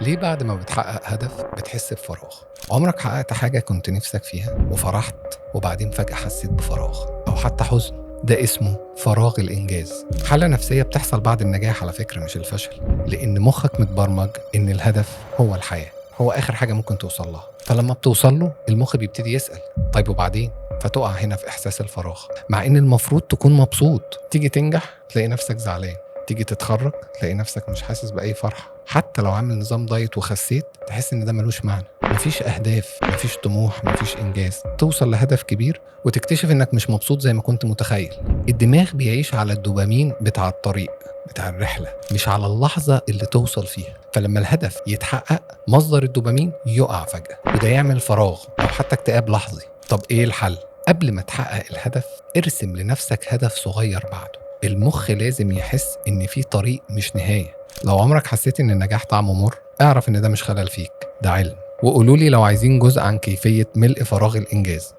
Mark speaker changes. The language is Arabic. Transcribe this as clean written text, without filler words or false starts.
Speaker 1: ليه بعد ما بتحقق هدف بتحس بفراغ؟ عمرك حققت حاجة كنت نفسك فيها وفرحت وبعدين فجأة حسيت بفراغ أو حتى حزن؟ ده اسمه فراغ الإنجاز. حالة نفسية بتحصل بعد النجاح على فكرة، مش الفشل، لأن مخك متبرمج إن الهدف هو الحياة، هو آخر حاجة ممكن توصل لها. فلما بتوصل له المخ بيبتدي يسأل طيب وبعدين؟ فتقع هنا في إحساس الفراغ، مع إن المفروض تكون مبسوط. تيجي تنجح تلاقي نفسك زعلان، تيجي تتخرج تلاقي نفسك مش حاسس بأي فرحة. حتى لو عامل نظام دايت وخسيت تحس ان ده ملوش معنى. مفيش اهداف، مفيش طموح، مفيش انجاز. توصل لهدف كبير وتكتشف انك مش مبسوط زي ما كنت متخيل. الدماغ بيعيش على الدوبامين بتاع الطريق، بتاع الرحلة، مش على اللحظة اللي توصل فيها. فلما الهدف يتحقق مصدر الدوبامين يقع فجأة، وده يعمل فراغ او حتى اكتئاب لحظي. طب ايه الحل؟ قبل ما تحقق الهدف ارسم لنفسك هدف صغير بعده. المخ لازم يحس ان في طريق مش نهاية. لو عمرك حسيت ان النجاح طعمه مر، اعرف ان ده مش خلل فيك، ده علم. وقولولي لو عايزين جزء عن كيفية ملء فراغ الانجاز.